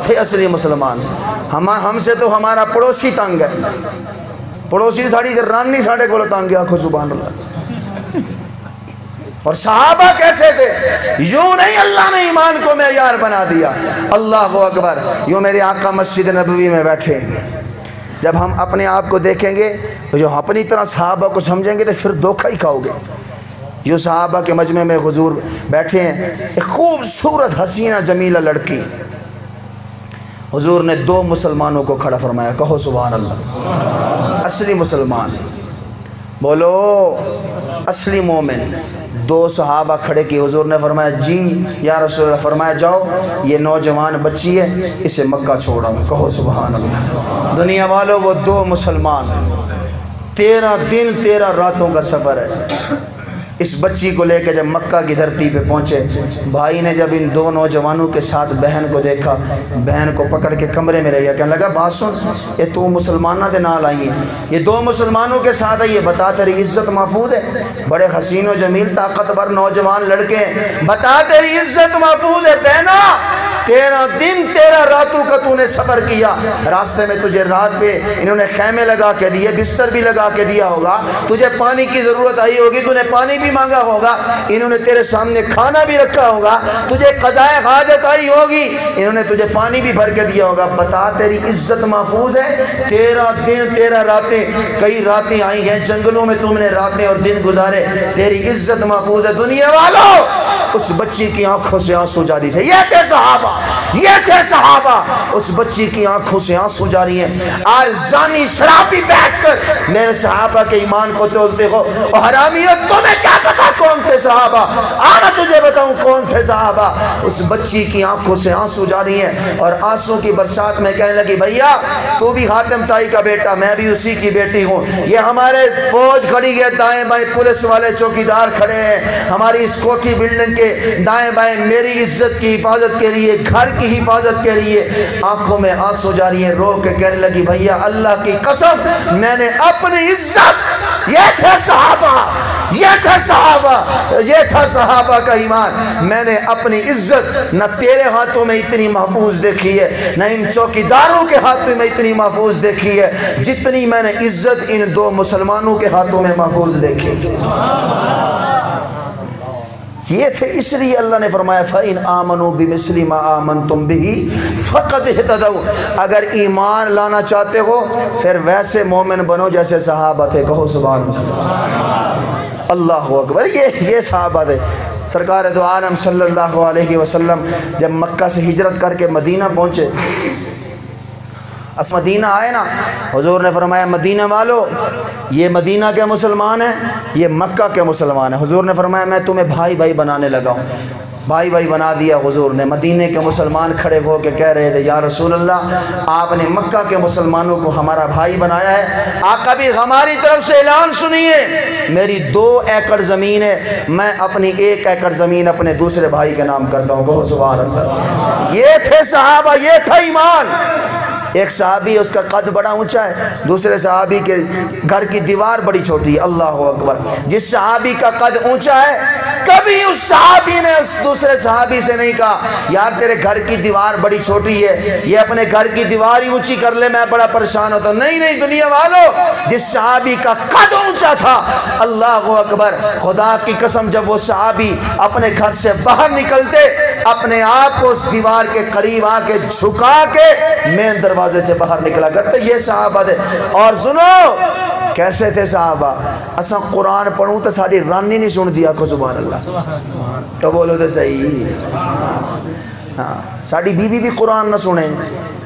थे असली मुसलमान। हमसे तो हमारा पड़ोसी तंग है, पड़ोसी साड़ी रानी साढ़े को तंग है। आखो सुभान अल्लाह। और सहाबा कैसे थे? यूं नहीं, अल्लाह ने ईमान को मेयार बना दिया। अल्लाह अकबर। यूं मेरे आका मस्जिद नबवी में बैठे, जब हम अपने आप को देखेंगे तो जो अपनी तरह सहाबा को समझेंगे तो फिर धोखा ही खाओगे। जो सहाबा के मजमे में हुजूर बैठे हैं, एक खूबसूरत हसीना जमीला लड़की, हुजूर ने 2 मुसलमानों को खड़ा फरमाया। कहो सुभान अल्लाह। असली मुसलमान, बोलो असली मोमिन। 2 सहाबा खड़े किए, हुजूर ने फरमाया जी या रसूल अल्लाह। फरमाया जाओ, ये नौजवान बच्ची है, इसे मक्का छोड़ो। कहो सुभान अल्लाह। दुनिया वालों, वो 2 मुसलमान, 13 दिन 13 रातों का सफ़र है। इस बच्ची को लेकर जब मक्का की धरती पे पहुँचे, भाई ने जब इन 2 नौजवानों के साथ बहन को देखा, बहन को पकड़ के कमरे में ले गया। कहने लगा बात सुन, ये तू मुसलमाना के नाल आई है, ये 2 मुसलमानों के साथ है, ये बता तेरी इज्जत महफूज है? बड़े हसीन व जमील ताकतवर नौजवान लड़के हैं, बता तेरी इज्जत महफूज है? बहना 13 दिन 13 रातों का तूने सफ़र किया, रास्ते में तुझे रात पे इन्होंने खैमे लगा के दिए, बिस्तर भी लगा के दिया होगा, तुझे पानी की ज़रूरत आई होगी, तूने पानी भी मांगा होगा, इन्होंने तेरे सामने खाना भी रखा होगा, तुझे कज़ाए हाजत आई होगी, इन्होंने तुझे पानी भी भर के दिया होगा। बता तेरी इज्जत महफूज है? 13 दिन 13 रातें, कई रातें आई हैं जंगलों में, तुमने रातें और दिन गुजारे, तेरी इज्जत महफूज है? दुनिया वालों, उस बच्ची की आंखों से आंसू जारी थे। ये थे सहाबा, ये थे सहाबा। उस बच्ची की आंखों से आंसू जारी हैं। आज जानी शराबी बैठकर मेरे सहाबा के ईमान को तोलते हो, और हरामियों तुम्हें क्या पता कौन थे सहाबा? मैं तुझे बताऊं कौन थे सहाबा। उस बच्ची की आंखों से आंसू जारी हैं, और आंसू की बरसात में कहने लगी भैया तू भी हातिम ताई का बेटा, मैं भी उसी की बेटी हूँ। ये हमारे फौज खड़ी है, दाएं बाएं पुलिस वाले चौकीदार खड़े हैं, हमारी इस कोठी बिल्डिंग के दाएं बाएं मेरी इज्जत की हिफाजत के लिए, घर की हिफाजत के लिए। आंखों में आंसू जारी है, रो के कहने लगी भैया अल्लाह की कसम, मैंने अपनी इज्जत, ये थे सहाबा, ये था सहाबा, ये था सहाबा का ईमान। मैंने अपनी इज्जत न तेरे हाथों में इतनी महफूज देखी है, न इन चौकीदारों के हाथों में इतनी महफूज देखी है, जितनी मैंने इज्जत इन 2 मुसलमानों के हाथों में महफूज देखी। ये थे, इसलिए अल्लाह ने फरमाया फ़इन आमनू बिमिस्ली मा आमनतुम बिही फ़क़द इहतदौ। अगर ईमान लाना चाहते हो फिर वैसे मोमिन बनो जैसे सहाबा थे। कहो सुभान अल्लाह अकबर। ये सहाबा थे। सरकार दो आलम सल्लल्लाहु अलैहि वसल्लम जब मक्का से हिजरत करके मदीना पहुँचे, मदीना आए ना, हुजूर ने फरमाया मदीना वालों, ये मदीना के मुसलमान हैं, ये मक्का के मुसलमान हैं। हुजूर ने फरमाया मैं तुम्हें भाई भाई बनाने लगा हूँ। भाई भाई बना दिया हुजूर ने। मदीने के मुसलमान खड़े होकर कह रहे थे या रसूल अल्लाह, आपने मक्का के मुसलमानों को हमारा भाई बनाया है, आका भी हमारी तरफ से ऐलान सुनिए, मेरी 2 एकड़ ज़मीन है, मैं अपनी 1 एकड़ ज़मीन अपने दूसरे भाई के नाम करता हूँ। कहो सुभान अल्लाह। ये थे सहाबा, ये था ईमान। एक सहाबी, उसका कद बड़ा ऊंचा है, दूसरे सहाबी के घर की दीवार बड़ी छोटी है। अल्लाह अकबर। जिस सहाबी का कद ऊंचा है, कभी उस सहाबी ने उस दूसरे सहाबी से नहीं कहा यार तेरे घर की दीवार बड़ी छोटी है, ये अपने घर की दीवार ही ऊंची कर ले, मैं बड़ा परेशान होता हूं। नहीं नहीं दुनिया वालों, जिस सहाबी का कद ऊंचा था, अल्लाह अकबर, खुदा की कसम, जब वो सहाबी अपने घर से बाहर निकलते, अपने आप को उस दीवार के करीब आके झुका के मेन दरवाजे से बाहर निकला करते। ये सहाबा थे। और सुनो कैसे थे सहाबा। असा कुरान पढ़ूं तो सारी रानी नहीं सुन दिया को सुभान अल्लाह, तो बोलो तो सही। हाँ, साड़ी बीवी भी कुरान ना सुने।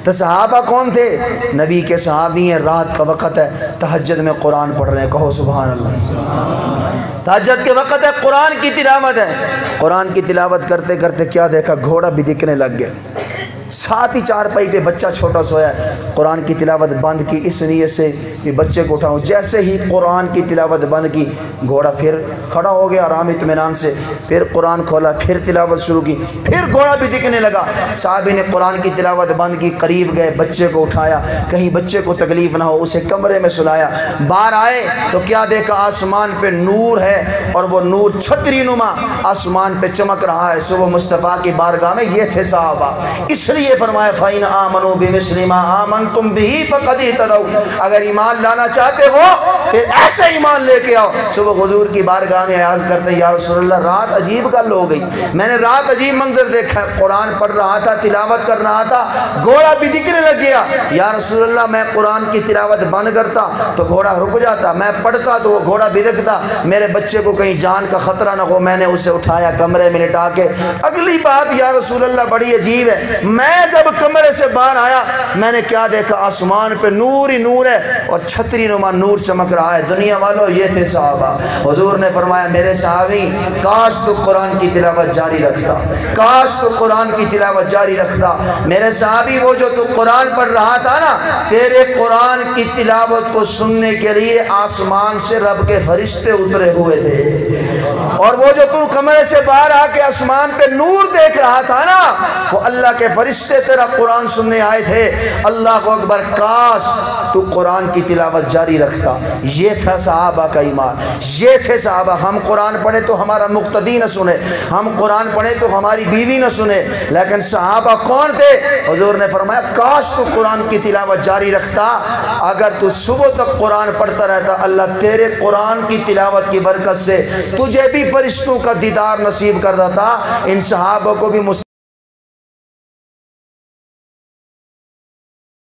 तो सहाबा कौन थे? नबी के सहाबी हैं, रात का वक़्त है, तहज्जुद में कुरान पढ़ रहे हैं। कहो सुभान अल्लाह। तहज्जुद के वक़्त है, कुरान की तिलावत है। कुरान की तिलावत करते करते क्या देखा, घोड़ा भी दिखने लग गया। साथ ही चारपाई पे बच्चा छोटा सोया है। कुरान की तिलावत बंद की इस नीयत से कि बच्चे को उठाऊं। जैसे ही कुरान की तिलावत बंद की, घोड़ा फिर खड़ा हो गया आराम इत्मीनान से। फिर कुरान खोला, फिर तिलावत शुरू की, फिर घोड़ा भी दिखने लगा। साहबी ने कुरान की तिलावत बंद की, करीब गए, बच्चे को उठाया, कहीं बच्चे को तकलीफ ना हो, उसे कमरे में सुलाया। बाहर आए तो क्या देखा, आसमान पे नूर है, और वो नूर छतरी नुमा आसमान पे चमक रहा है। सुबह मुस्तफ़ा की बारगाह में ये थे सहाबा। इसलिए इसलिए फरमाया फ़इन आमनू बिमिस्लि मा आमनतुम बिही फ़क़द इहतदौ, अगर ईमान लाना चाहते हो फिर ऐसे ईमान लेके आओ। सुबह हुजूर की बारगाह में अर्ज़ करते या रसूलल्लाह, रात अजीब गल हो गई, मैंने रात अजीब मंजर देखा, कुरान पढ़ रहा था, तिलावत कर रहा था, घोड़ा भी दिखने लग गया। या रसूलल्लाह, मैं कुरान की तिलावत बंद करता तो घोड़ा रुक जाता, मैं पढ़ता तो वो घोड़ा बिदकता, मेरे बच्चे को कहीं जान का खतरा न हो। मैंने उसे उठाया, कमरे में लिटा के। अगली बात या रसूलल्लाह बड़ी अजीब है, मैं जब कमरे से बाहर आया मैंने क्या देखा, आसमान पे नूर ही नूर है और छतरी नुमा नूर चमक रहा है। दुनिया वालों, ये थे सहाबा। हुजूर ने फरमाया, मेरे सहाबी, काश तो कुरान की तिलावत जारी रखता, काश तो कुरान की तिलावत जारी रखता। मेरे सहाबी, वो जो तू कुरान पढ़ रहा था ना, तेरे कुरान की तिलावत को सुनने के लिए आसमान से रब के फरिश्ते उतरे हुए थे, और वो जो तू कमरे से बाहर आके आसमान पे नूर देख रहा था ना, वो अल्लाह के फरिश्ते तेरा कुरान सुनने आए थे। अल्लाह को अकबर, काश तू कुरान की तिलावत जारी रखता। ये था सहाबा का ईमान, ये थे सहाबा। हम कुरान पढ़े तो हमारा मुक्तदी न सुने, हम कुरान पढ़े तो हमारी बीवी न सुने, लेकिन सहाबा कौन थे? हुजूर ने फरमाया, काश तू कुरान की तिलावत जारी रखता, अगर तू सुबह तक कुरान पढ़ता रहता, अल्लाह तेरे कुरान की तिलावत की बरकत से तुझे भी फरिश्तों का दीदार नसीब कर देता। इन सहाबा को भी